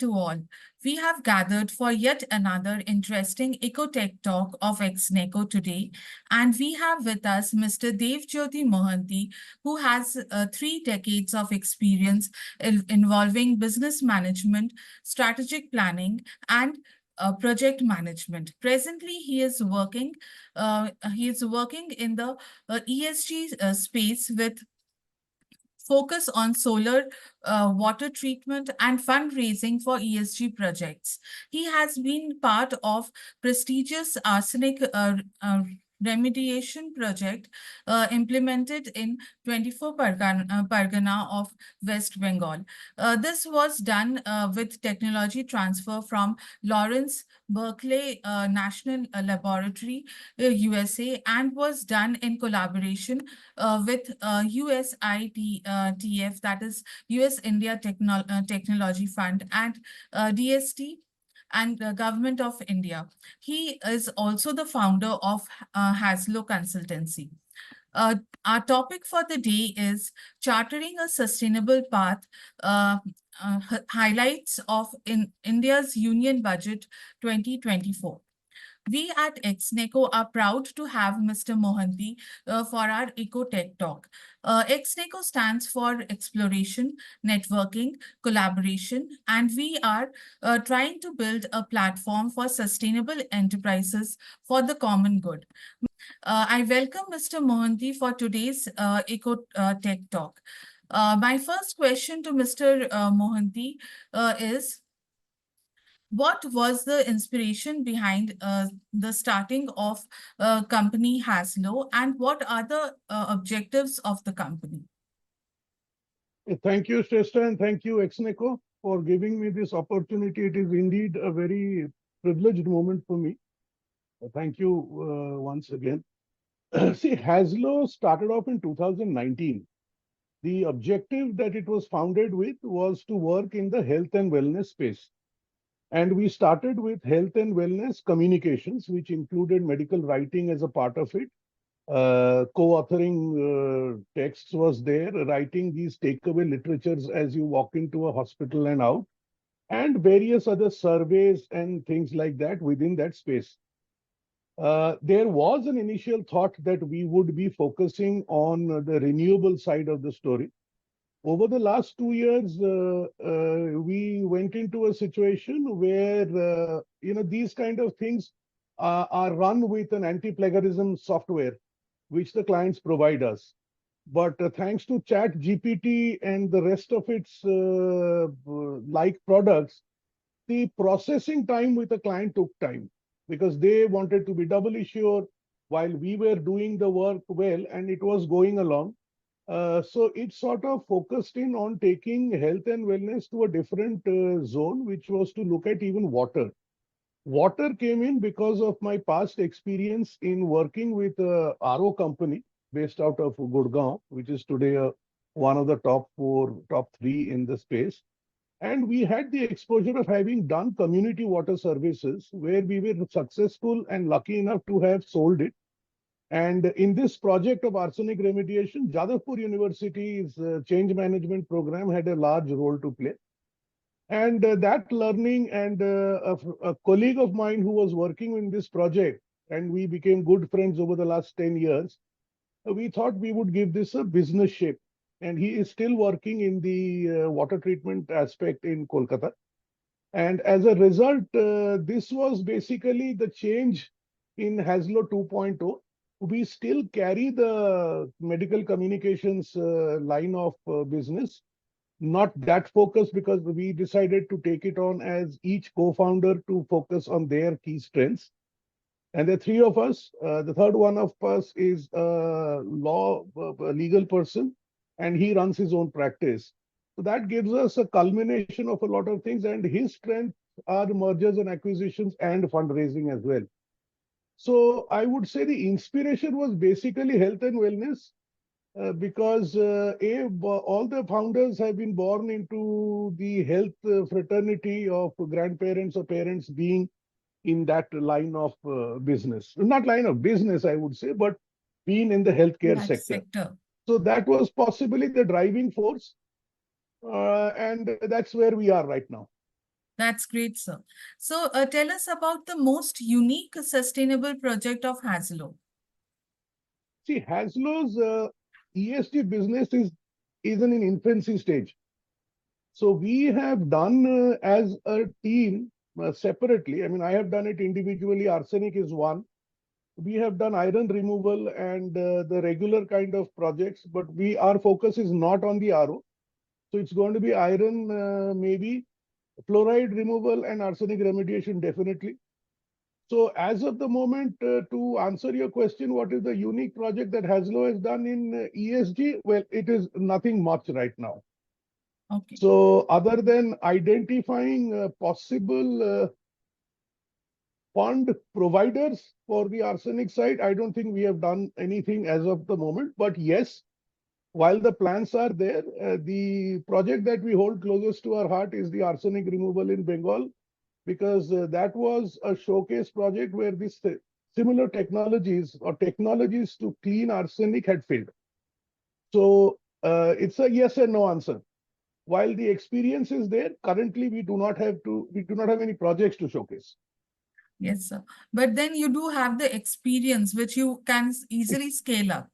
to all. We have gathered for yet another interesting Ecotech talk of Exneco today, and we have with us Mr. Devjyoti Mohanty, who has 3 decades of experience involving business management, strategic planning, and project management. Presently, he is working in the ESG space with focus on solar, water treatment, and fundraising for ESG projects. He has been part of prestigious arsenic remediation project implemented in 24 Pargana of West Bengal. This was done with technology transfer from Lawrence Berkeley National Laboratory, USA, and was done in collaboration with USITF, that is US India Technology Fund, and DST and the Government of India. He is also the founder of Haslo Consultancy. Our topic for the day is chartering a sustainable path, highlights of India's Union Budget 2024. We at Exneco are proud to have Mr. Mohanty for our Ecotech talk. Exneco stands for exploration, networking, collaboration, and we are trying to build a platform for sustainable enterprises for the common good. I welcome Mr. Mohanty for today's Ecotech talk. My first question to Mr. Mohanty is, what was the inspiration behind the starting of company Haslo, and what are the objectives of the company? Thank you, Shrestha, and thank you, Exneco, for giving me this opportunity. It is indeed a very privileged moment for me. Thank you once again. See, Haslo started off in 2019. The objective that it was founded with was to work in the health and wellness space. And we started with health and wellness communications, which included medical writing as a part of it. Co-authoring texts was there, writing these takeaway literatures as you walk into a hospital and out, and various other surveys and things like that within that space. There was an initial thought that we would be focusing on the renewable side of the story. Over the last 2 years, we went into a situation where these kind of things are run with an anti-plagiarism software, which the clients provide us. But thanks to Chat GPT and the rest of its like products, the processing time with the client took time because they wanted to be doubly sure while we were doing the work well and it was going along. So it sort of focused in on taking health and wellness to a different zone, which was to look at even water. Water came in because of my past experience in working with a RO company based out of Gurgaon, which is today one of the top 3 in the space. And we had the exposure of having done community water services where we were successful and lucky enough to have sold it. And in this project of arsenic remediation, Jadavpur University's change management program had a large role to play. And that learning and a colleague of mine who was working in this project, and we became good friends over the last 10 years, we thought we would give this a business shape. And he is still working in the water treatment aspect in Kolkata. And as a result, this was basically the change in Haslo 2.0. We still carry the medical communications line of business, not that focused because we decided to take it on as each co-founder to focus on their key strengths. And the 3 of us, the third one of us is a legal person, and he runs his own practice. So that gives us a culmination of a lot of things, and his strengths are mergers and acquisitions and fundraising as well. So I would say the inspiration was basically health and wellness because all the founders have been born into the health fraternity of grandparents or parents being in that line of business. Not line of business, I would say, but being in the healthcare sector. So that was possibly the driving force. And that's where we are right now. That's great, sir. So tell us about the most unique sustainable project of Haslo. See, Haslow's ESG business is in an infancy stage. So we have done as a team separately. I mean, I have done it individually. Arsenic is one. We have done iron removal and the regular kind of projects, but our focus is not on the RO. So it's going to be iron, maybe fluoride removal and arsenic remediation definitely. So as of the moment, to answer your question, what is the unique project that Haslo has done in ESG? Well, it is nothing much right now. Okay. So other than identifying possible fund providers for the arsenic side, I don't think we have done anything as of the moment. But yes, while the plans are there, the project that we hold closest to our heart is the arsenic removal in Bengal, because that was a showcase project where this similar technologies or technologies to clean arsenic had failed. So it's a yes and no answer. While the experience is there, currently we do not have any projects to showcase. Yes, sir. But then you do have the experience which you can easily scale up,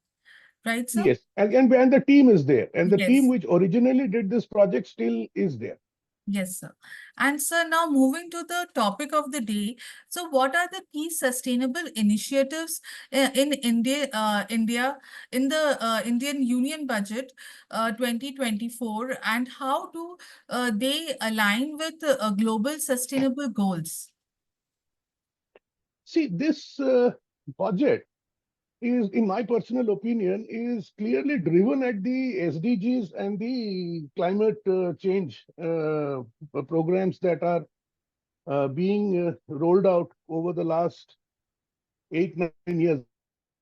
right, sir? Yes, and the team is there, and the team Yes. which originally did this project still is there. Yes, sir. And sir, now moving to the topic of the day. So what are the key sustainable initiatives in India in the Indian Union Budget 2024, and how do they align with global sustainable goals? See, this budget is, in my personal opinion, is clearly driven at the SDGs and the climate change programs that are being rolled out over the last 8, 9 years.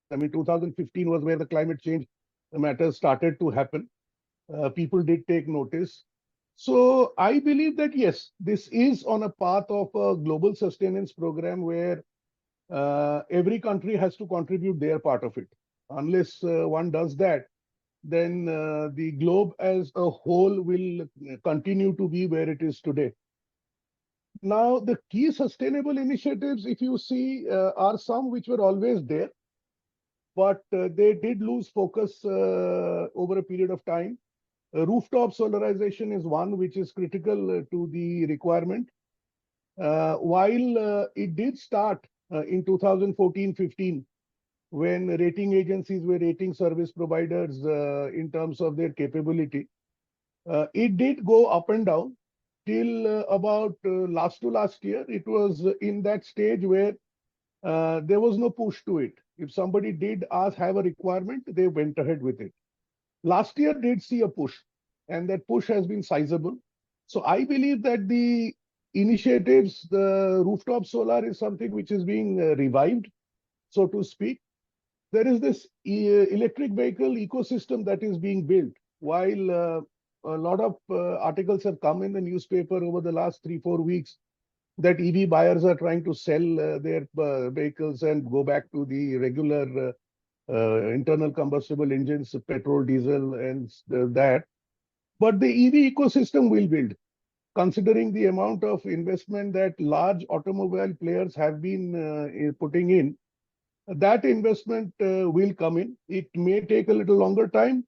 I mean, 2015 was where the climate change matters started to happen. People did take notice. So I believe that yes, this is on a path of a global sustenance program where every country has to contribute their part of it. Unless one does that, then the globe as a whole will continue to be where it is today. Now, the key sustainable initiatives, if you see, are some which were always there, but they did lose focus over a period of time. Rooftop solarization is one which is critical to the requirement. While it did start in 2014-15, when rating agencies were rating service providers in terms of their capability, it did go up and down till about last year. It was in that stage where there was no push to it. If somebody did have a requirement, they went ahead with it. Last year did see a push, and that push has been sizable. So I believe that the initiatives, the rooftop solar is something which is being revived, so to speak. There is this electric vehicle ecosystem that is being built. While a lot of articles have come in the newspaper over the last 3, 4 weeks that EV buyers are trying to sell their vehicles and go back to the regular internal combustible engines, petrol, diesel, and that. But the EV ecosystem will build, considering the amount of investment that large automobile players have been putting in. That investment will come in. It may take a little longer time,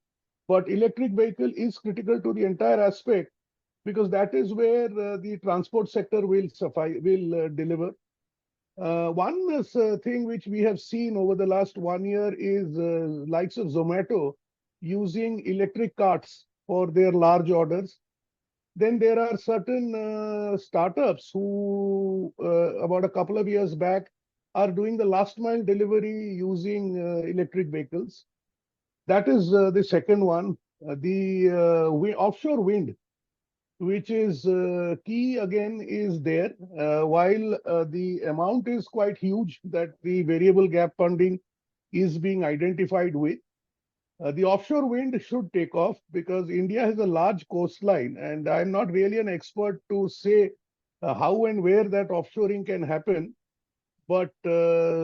but electric vehicle is critical to the entire aspect, because that is where the transport sector will deliver. One thing which we have seen over the last 1 year is likes of Zomato using electric carts for their large orders. Then there are certain startups who, about a couple of years back, are doing the last mile delivery using electric vehicles. That is the second one. The offshore wind, which is key again, is there. While the amount is quite huge that the variable gap funding is being identified with, the offshore wind should take off because India has a large coastline, and I'm not really an expert to say how and where that offshoring can happen. But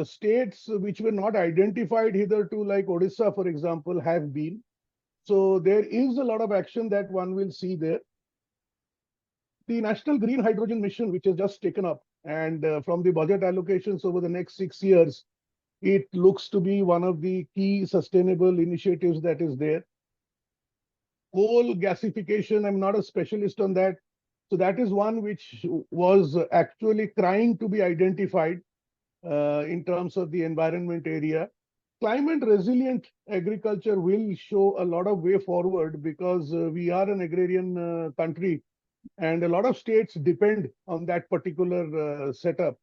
states which were not identified hitherto, like Odisha, for example, have been. So there is a lot of action that one will see there. The National Green Hydrogen Mission, which is just taken up, and from the budget allocations over the next 6 years, it looks to be one of the key sustainable initiatives that is there. Coal gasification, I'm not a specialist on that. So that is one which was actually crying to be identified in terms of the environment area. Climate resilient agriculture will show a lot of way forward because we are an agrarian country and a lot of states depend on that particular setup.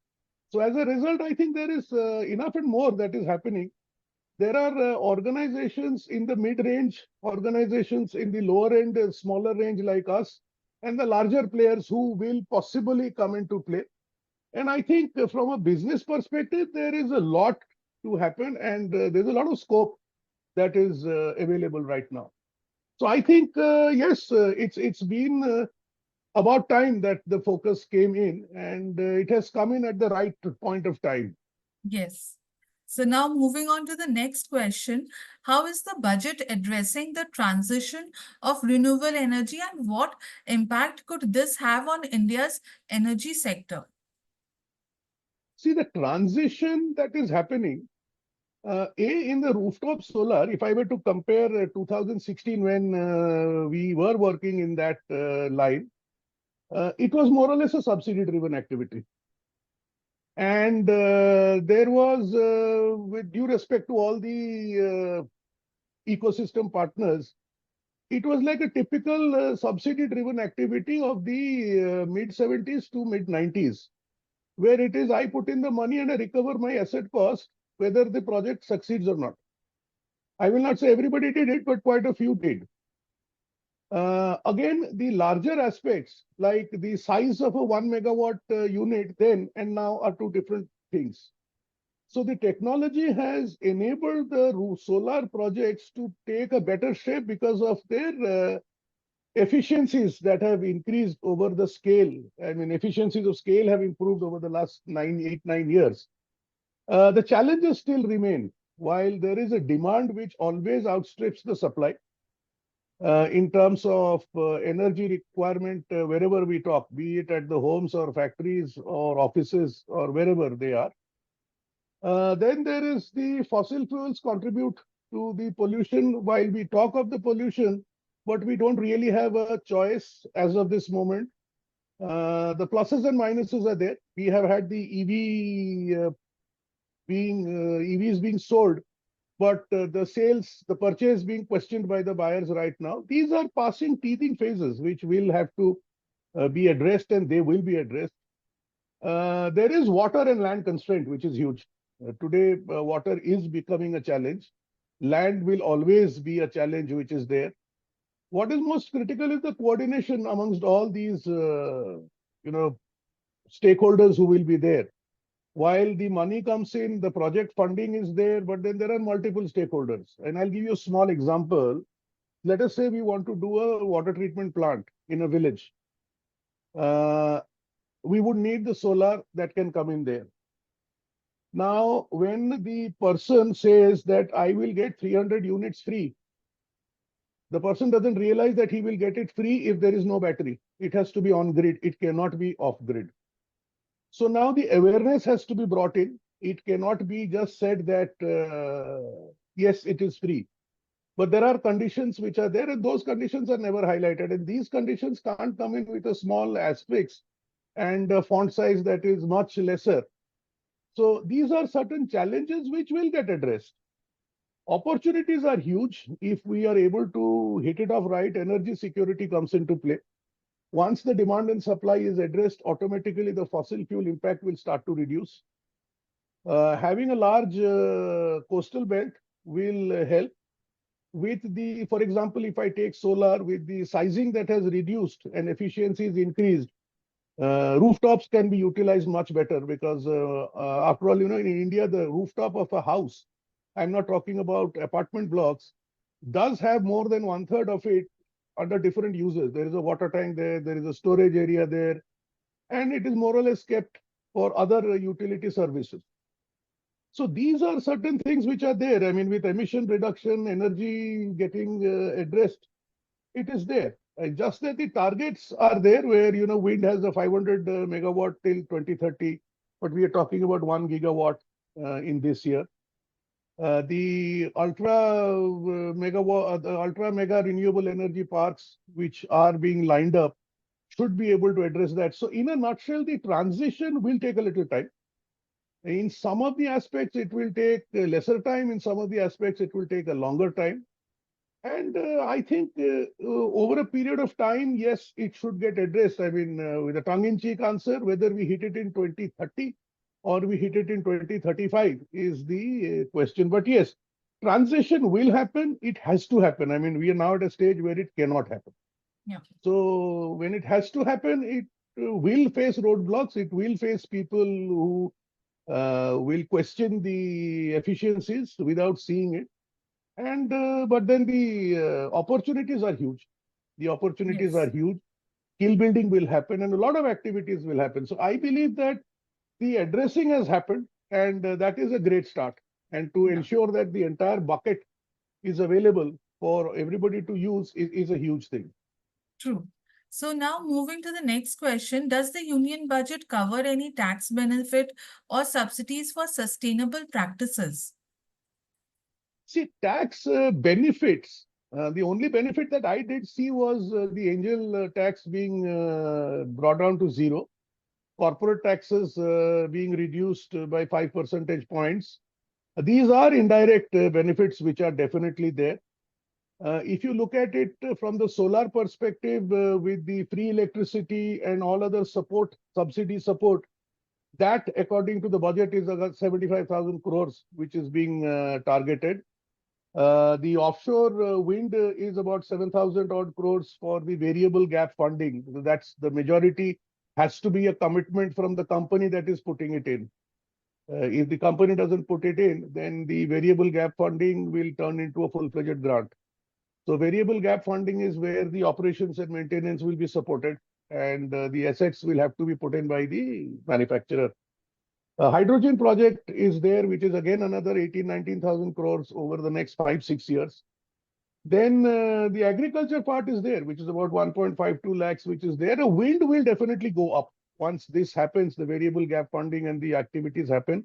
So as a result, I think there is enough and more that is happening. There are organizations in the mid-range, organizations in the lower end, smaller range like us, and the larger players who will possibly come into play. And I think from a business perspective, there is a lot to happen, and there's a lot of scope that is available right now. So I think yes, it's been about time that the focus came in, and it has come in at the right point of time. Yes. So now moving on to the next question, how is the budget addressing the transition of renewable energy and what impact could this have on India's energy sector? See, the transition that is happening, in the rooftop solar, if I were to compare 2016 when we were working in that line, it was more or less a subsidy-driven activity. And there was, with due respect to all the ecosystem partners, it was like a typical subsidy-driven activity of the mid-70s to mid-90s, where it is I put in the money and I recover my asset cost, whether the project succeeds or not. I will not say everybody did it, but quite a few did. Again, the larger aspects, like the size of a 1 megawatt unit then and now are two different things. So the technology has enabled the solar projects to take a better shape because of their efficiencies that have increased over the scale. I mean, efficiencies of scale have improved over the last 9 years. The challenges still remain. While there is a demand which always outstrips the supply, in terms of energy requirement, wherever we talk, be it at the homes or factories or offices or wherever they are. Then there is the fossil fuels contribute to the pollution. While we talk of the pollution, but we don't really have a choice as of this moment. The pluses and minuses are there. We have had the EVs being sold, but the purchase being questioned by the buyers right now. These are passing teething phases, which will have to be addressed, and they will be addressed. There is water and land constraint, which is huge. Today, water is becoming a challenge. Land will always be a challenge, which is there. What is most critical is the coordination amongst all these, stakeholders who will be there. While the money comes in, the project funding is there, but then there are multiple stakeholders. And I'll give you a small example. Let us say we want to do a water treatment plant in a village. We would need the solar that can come in there. Now, when the person says that I will get 300 units free, the person doesn't realize that he will get it free if there is no battery. It has to be on grid. It cannot be off grid. So now the awareness has to be brought in. It cannot be just said that, yes, it is free. But there are conditions which are there, and those conditions are never highlighted. And these conditions can't come in with a small asterisk and a font size that is much lesser. So these are certain challenges which will get addressed. Opportunities are huge if we are able to hit it off right. Energy security comes into play. Once the demand and supply is addressed, automatically the fossil fuel impact will start to reduce. Having a large coastal belt will help. With the, for example, if I take solar, with the sizing that has reduced and efficiency is increased, rooftops can be utilized much better because after all, in India, the rooftop of a house, I'm not talking about apartment blocks, does have more than 1/3 of it under different uses. There is a water tank there is a storage area there, and it is more or less kept for other utility services. So these are certain things which are there. I mean, with emission reduction, energy getting addressed, it is there. Just that the targets are there where, wind has a 500 megawatt till 2030, but we are talking about 1 gigawatt in this year. The ultra mega renewable energy parks, which are being lined up, should be able to address that. So in a nutshell, the transition will take a little time. In some of the aspects, it will take lesser time. In some of the aspects, it will take a longer time. And I think over a period of time, yes, it should get addressed. I mean, with a tongue-in-cheek answer, whether we hit it in 2030 or we hit it in 2035 is the question. But yes, transition will happen. It has to happen. I mean, we are now at a stage where it cannot happen. Yeah. So when it has to happen, it will face roadblocks. It will face people who will question the efficiencies without seeing it. And but then the opportunities are huge. The opportunities are Yes. huge. Skill building will happen, and a lot of activities will happen. So I believe that the addressing has happened, and that is a great start. And to Yeah. ensure that the entire bucket is available for everybody to use is a huge thing. True. So now moving to the next question, does the union budget cover any tax benefit or subsidies for sustainable practices? See, tax benefits. The only benefit that I did see was the angel tax being brought down to zero, corporate taxes being reduced by 5 percentage points. These are indirect benefits which are definitely there. If you look at it from the solar perspective, with the free electricity and all other support, subsidy support, that according to the budget is about 75,000 crores, which is being targeted. The offshore wind is about 7,000 odd crores for the variable gap funding. That's the majority has to be a commitment from the company that is putting it in. If the company doesn't put it in, then the variable gap funding will turn into a full-fledged grant. So variable gap funding is where the operations and maintenance will be supported, and the assets will have to be put in by the manufacturer. A hydrogen project is there, which is again another 19,000 crores over the next 5-6 years. Then the agriculture part is there, which is about 1.52 lakhs, which is there. The wind will definitely go up once this happens, the variable gap funding and the activities happen.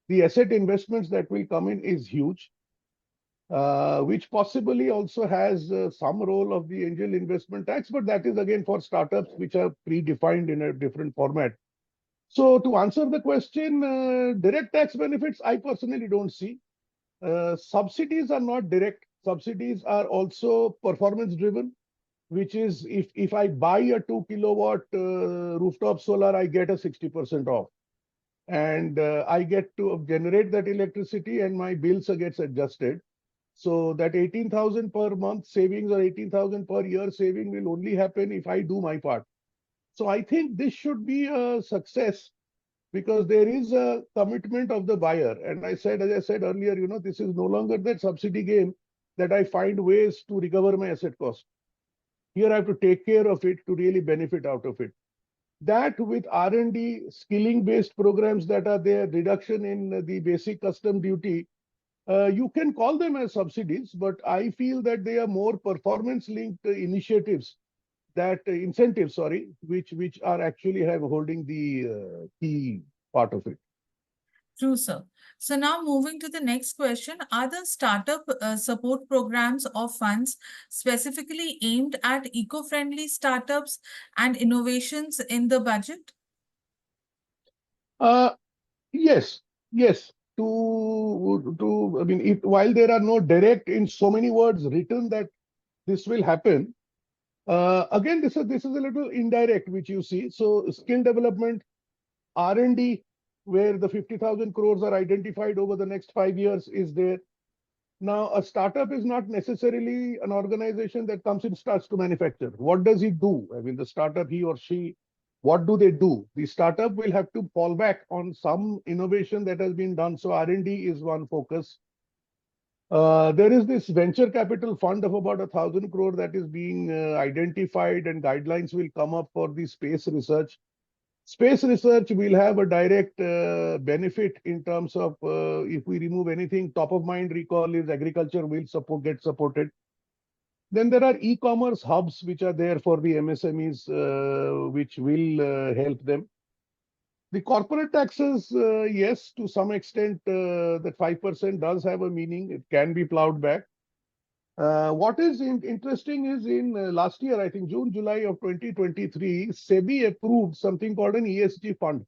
The asset investments that will come in is huge, which possibly also has some role of the angel investment tax, but that is again for startups which are predefined in a different format. So to answer the question, direct tax benefits, I personally don't see. Subsidies are not direct. Subsidies are also performance driven, which is if I buy a 2 kilowatt rooftop solar, I get a 60% off. And I get to generate that electricity and my bills gets adjusted. So that 18,000 per month savings or 18,000 per year saving will only happen if I do my part. So I think this should be a success because there is a commitment of the buyer. And as I said earlier, this is no longer that subsidy game that I find ways to recover my asset cost. Here I have to take care of it to really benefit out of it. That with R&D, skilling-based programs that are there, reduction in the basic custom duty, you can call them as subsidies, but I feel that they are more performance-linked initiatives that incentives, sorry, which are actually have holding the key part of it. True, sir. So now moving to the next question, are the startup support programs or funds specifically aimed at eco-friendly startups and innovations in the budget? Yes, yes. I mean, while there are no direct in so many words written that this will happen, again, this is a little indirect, which you see. So skill development, R&D, where the 50,000 crores are identified over the next 5 years is there. Now, a startup is not necessarily an organization that comes and starts to manufacture. What does it do? I mean, the startup, he or she, what do they do? The startup will have to fall back on some innovation that has been done. So R&D is one focus. There is this venture capital fund of about 1,000 crore that is being identified, and guidelines will come up for the space research. Space research will have a direct benefit in terms of if we remove anything, top of mind recall is agriculture will get supported. Then there are e-commerce hubs which are there for the MSMEs, which will help them. The corporate taxes, yes, to some extent, that 5% does have a meaning. It can be plowed back. What is interesting is in last year, I think June, July of 2023, SEBI approved something called an ESG fund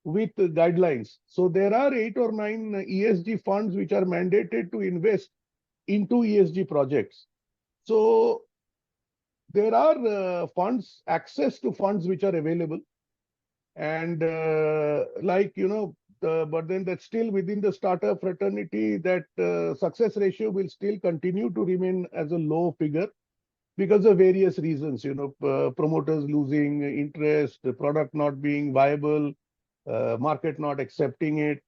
with guidelines. So there are 8 or 9 ESG funds which are mandated to invest into ESG projects. So there are funds, access to funds which are available. And but then that's still within the startup fraternity, that success ratio will still continue to remain as a low figure because of various reasons, promoters losing interest, the product not being viable, market not accepting it.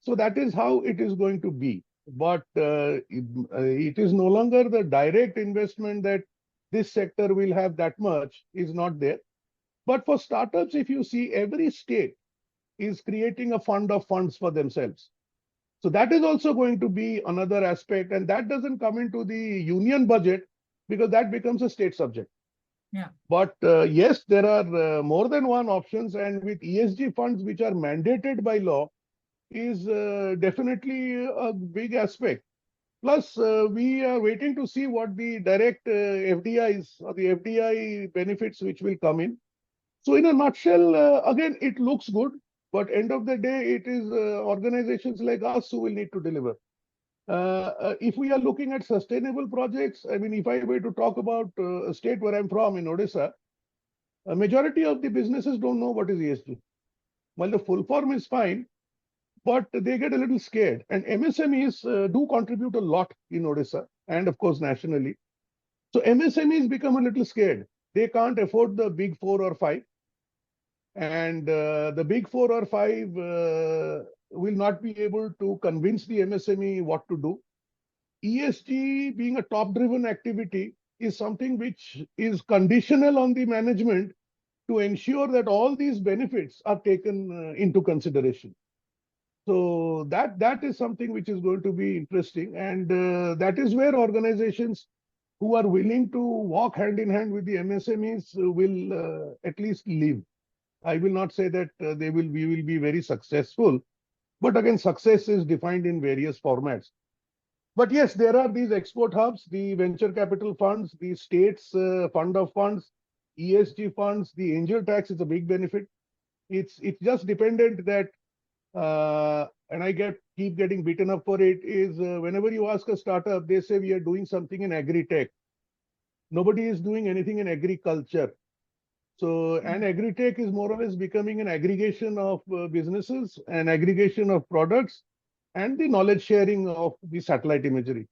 So that is how it is going to be. But it is no longer the direct investment that this sector will have, that much is not there. But for startups, if you see, every state is creating a fund of funds for themselves. So that is also going to be another aspect, and that doesn't come into the union budget because that becomes a state subject. Yeah. But yes, there are more than one options, and with ESG funds which are mandated by law is definitely a big aspect. Plus, we are waiting to see what the direct FDIs or the FDI benefits which will come in. So in a nutshell, again, it looks good, but end of the day, it is organizations like us who will need to deliver. If we are looking at sustainable projects, I mean, if I were to talk about a state where I'm from, in Odisha, a majority of the businesses don't know what is ESG. While the full form is fine, but they get a little scared. And MSMEs do contribute a lot in Odisha and, of course, nationally. So MSMEs become a little scared. They can't afford the big 4 or 5. And the big 4 or 5 will not be able to convince the MSME what to do. ESG being a top-driven activity is something which is conditional on the management to ensure that all these benefits are taken into consideration. So that is something which is going to be interesting, and that is where organizations who are willing to walk hand in hand with the MSMEs will at least live. I will not say that we will be very successful, but again, success is defined in various formats. But yes, there are these export hubs, the venture capital funds, the states fund of funds, ESG funds, the angel tax is a big benefit. It's just dependent that, and I keep getting beaten up for it, is whenever you ask a startup, they say we are doing something in agri-tech. Nobody is doing anything in agriculture. So, and agri-tech is more or less becoming an aggregation of businesses, an aggregation of products, and the knowledge sharing of the satellite imagery.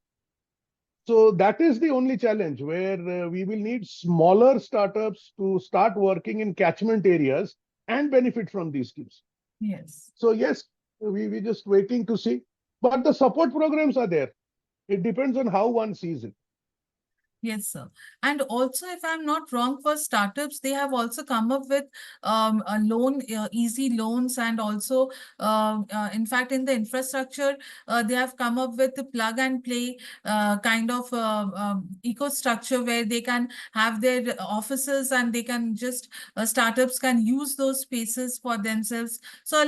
So that is the only challenge where we will need smaller startups to start working in catchment areas and benefit from these schemes. Yes. So yes, we're just waiting to see. But the support programs are there. It depends on how one sees it. Yes, sir. And also, if I'm not wrong, for startups, they have also come up with a loan, easy loans, and also, in fact, in the infrastructure, they have come up with the plug and play kind of eco structure where they can have their offices and they can just startups can use those spaces for themselves. So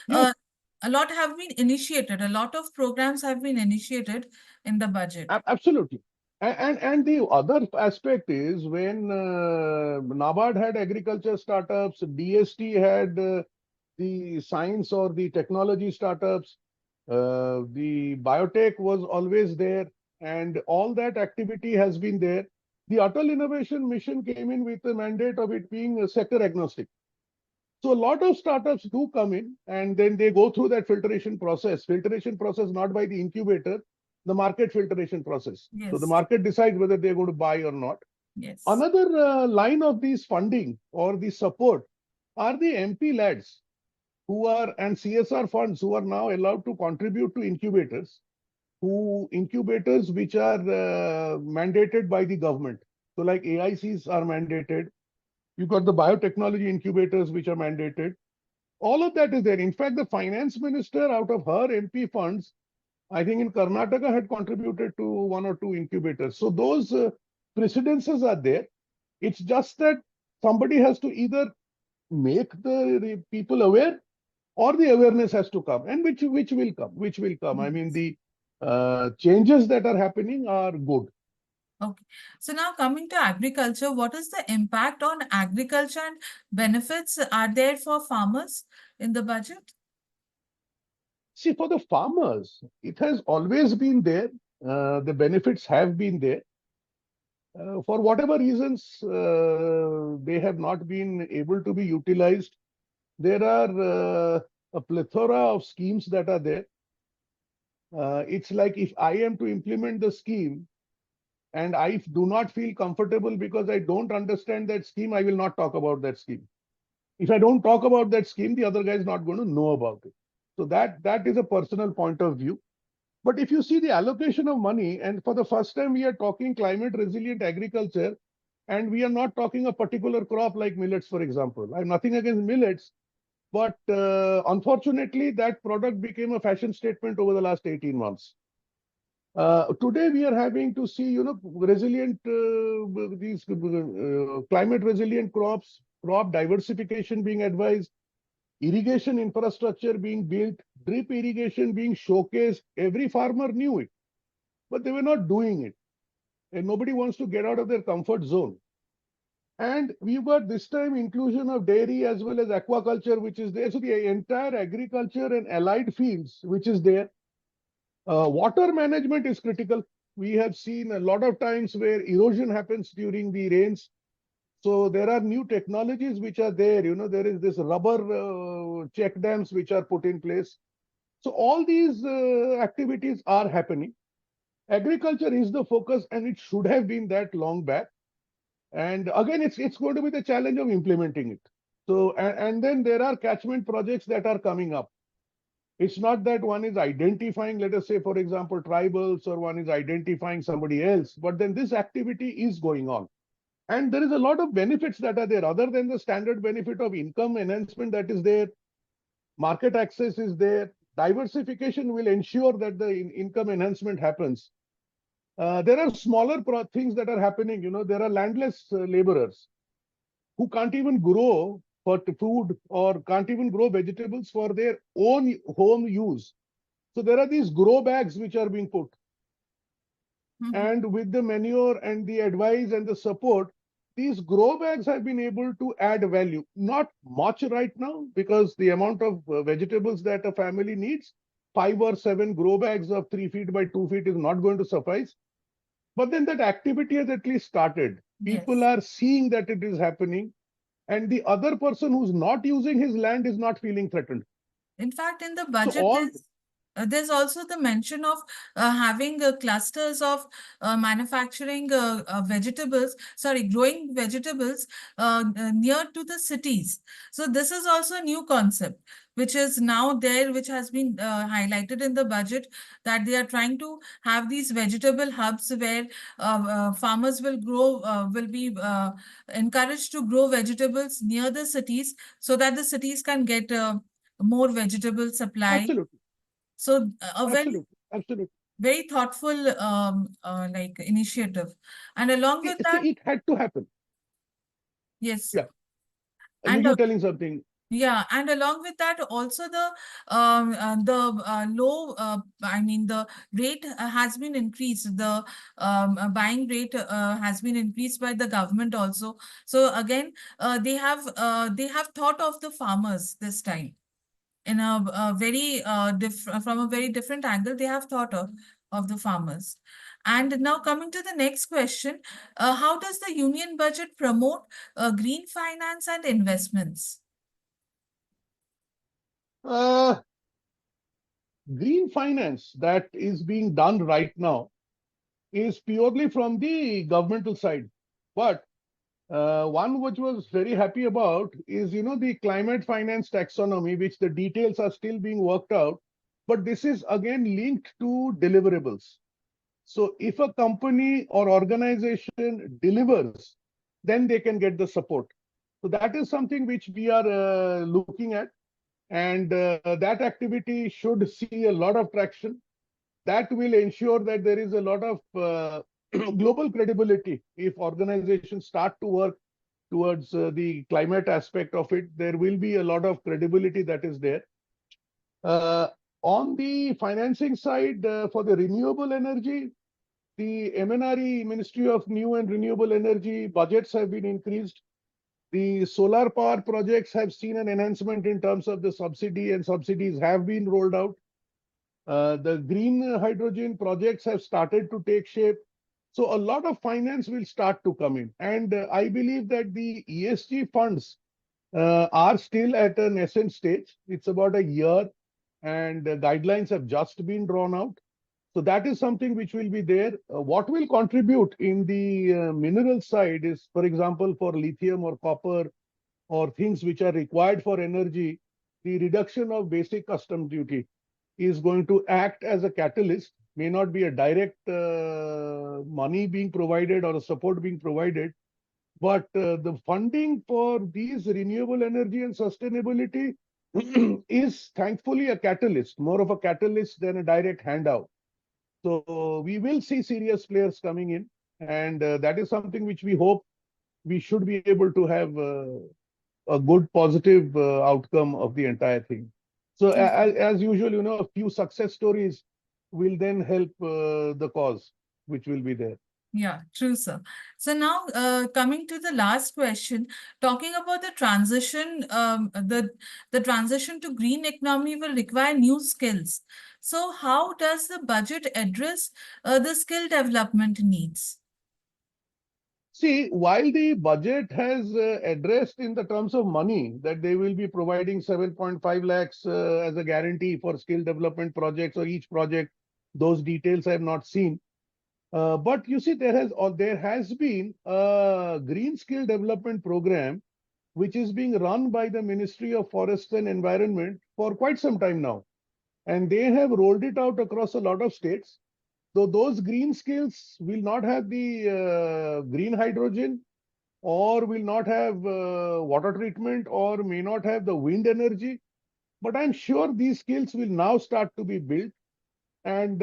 Yes, a lot have been initiated. A lot of programs have been initiated in the budget. absolutely. And the other aspect is when NABARD had agriculture startups, DST had the science or the technology startups, the biotech was always there, and all that activity has been there. The Atal Innovation Mission came in with the mandate of it being sector agnostic. So a lot of startups do come in and then they go through that filtration process not by the incubator, the market filtration process. So the Yes. market decides whether they're going to buy or not. Yes. Another line of these funding or the support are the MP lads who are and CSR funds who are now allowed to contribute to incubators which are mandated by the government. So like AICs are mandated. You've got the biotechnology incubators which are mandated. All of that is there. In fact, the finance minister, out of her MP funds, I think in Karnataka had contributed to 1 or 2 incubators. So those precedences are there. It's just that somebody has to either make the people aware, or the awareness has to come, and which will come. I mean, Yes. the changes that are happening are good. Okay. So now coming to agriculture, what is the impact on agriculture and benefits are there for farmers in the budget? See, for the farmers, it has always been there. The benefits have been there. For whatever reasons, they have not been able to be utilized. There are a plethora of schemes that are there. It's like if I am to implement the scheme and I do not feel comfortable because I don't understand that scheme, I will not talk about that scheme. If I don't talk about that scheme, the other guy is not going to know about it. So that is a personal point of view. But if you see the allocation of money, and for the first time we are talking climate resilient agriculture, and we are not talking a particular crop like millets, for example. I have nothing against millets, but unfortunately, that product became a fashion statement over the last 18 months. Today, we are having to see, resilient, these climate resilient crops, crop diversification being advised, irrigation infrastructure being built, drip irrigation being showcased. Every farmer knew it, but they were not doing it. And nobody wants to get out of their comfort zone. And we've got this time inclusion of dairy as well as aquaculture, which is there. So the entire agriculture and allied fields, which is there. Water management is critical. We have seen a lot of times where erosion happens during the rains. So there are new technologies which are there. There is this rubber check dams which are put in place. So all these activities are happening. Agriculture is the focus, and it should have been that long back. And again, it's going to be the challenge of implementing it. So and then there are catchment projects that are coming up. It's not that one is identifying, let us say, for example, tribals, or one is identifying somebody else, but then this activity is going on. And there is a lot of benefits that are there, other than the standard benefit of income enhancement that is there. Market access is there. Diversification will ensure that the income enhancement happens. There are smaller things that are happening. There are landless laborers who can't even grow for food, or can't even grow vegetables for their own home use. So there are these grow bags which are being put. Mhm. And with the manure and the advice and the support, these grow bags have been able to add value. Not much right now, because the amount of vegetables that a family needs, 5 or 7 grow bags of 3 feet by 2 feet is not going to suffice. But then that activity has at least started. People Yes. are seeing that it is happening, and the other person who's not using his land is not feeling threatened. In fact, in the So budget, all there's also the mention of having clusters of manufacturing growing vegetables near to the cities. So this is also a new concept, which is now there, which has been highlighted in the budget, that they are trying to have these vegetable hubs where farmers will be encouraged to grow vegetables near the cities so that the cities can get more vegetable supply. absolutely, So a absolutely. very thoughtful like initiative. And along with that, See, it had to happen. yes, Yeah, you and you telling something. yeah, and along with that, also the low, I mean, the rate has been increased. The buying rate has been increased by the government also. So again, they have thought of the farmers this time in a very from a very different angle. They have thought of the farmers. And now coming to the next question, how does the union budget promote green finance and investments? Uh, Green finance that is being done right now is purely from the governmental side. But one which was very happy about is, the climate finance taxonomy, which the details are still being worked out. But this is again linked to deliverables. So if a company or organization delivers, then they can get the support. So that is something which we are looking at. And that activity should see a lot of traction. that will ensure that there is a lot of global credibility. If organizations start to work towards the climate aspect of it, there will be a lot of credibility that is there. Uh, on the financing side, for the renewable energy, the MNRE, Ministry of New and Renewable Energy, budgets have been increased. The solar power projects have seen an enhancement in terms of the subsidy, and subsidies have been rolled out. The green hydrogen projects have started to take shape. So a lot of finance will start to come in. And I believe that the ESG funds are still at a nascent stage. It's about a year, and guidelines have just been drawn out. So that is something which will be there. What will contribute in the mineral side is, for example, for lithium or copper or things which are required for energy, the reduction of basic custom duty is going to act as a catalyst. May not be a direct money being provided or a support being provided, but the funding for these renewable energy and sustainability is thankfully a catalyst, more of a catalyst than a direct handout. So we will see serious players coming in, and that is something which we hope we should be able to have a good positive outcome of the entire thing. So as usual, a few success stories will then help the cause, which will be there. Yeah, true, sir. So now, coming to the last question, talking about the transition, the transition to green economy will require new skills. So how does the budget address the skill development needs? See, while the budget has addressed in the terms of money that they will be providing 7.5 lakhs as a guarantee for skill development projects or each project, those details I have not seen. But you see, there has been a green skill development program which is being run by the Ministry of Forests and Environment for quite some time now, and they have rolled it out across a lot of states. So those green skills will not have the green hydrogen, or will not have water treatment, or may not have the wind energy. But I'm sure these skills will now start to be built, and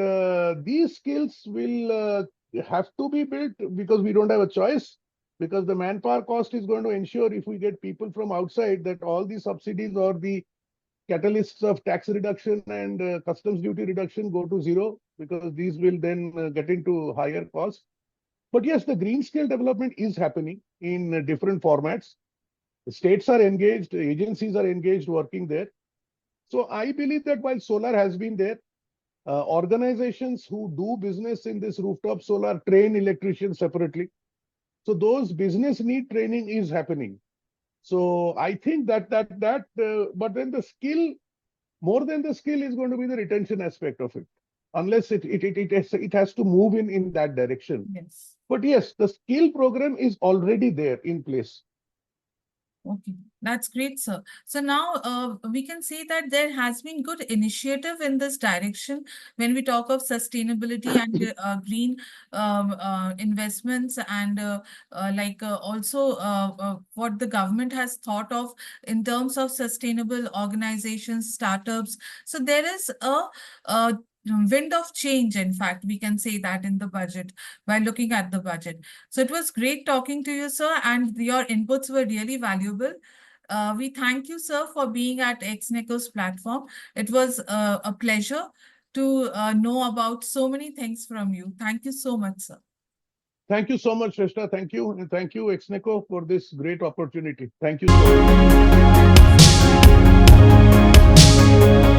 these skills will have to be built because we don't have a choice, because the manpower cost is going to ensure, if we get people from outside, that all the subsidies or the catalysts of tax reduction and customs duty reduction go to zero, because these will then get into higher costs. But yes, the green skill development is happening in different formats. The states are engaged, agencies are engaged working there. So I believe that while solar has been there, organizations who do business in this rooftop solar train electricians separately. So those business need training is happening. So I think but then the skill, more than the skill, is going to be the retention aspect of it, unless it has to move in that direction. Yes. But yes, the skill program is already there in place. Okay, that's great, sir. So now we can see that there has been good initiative in this direction when we talk of sustainability and green investments, and also what the government has thought of in terms of sustainable organizations, startups. So there is a wind of change. In fact, we can say that in the budget, by looking at the budget. So it was great talking to you, sir, and your inputs were really valuable. We thank you, sir, for being at Exneco's platform. It was a pleasure to know about so many things from you. Thank you so much, sir. Thank you so much, Shrestha. Thank you. And thank you, Exneco, for this great opportunity. Thank you so much.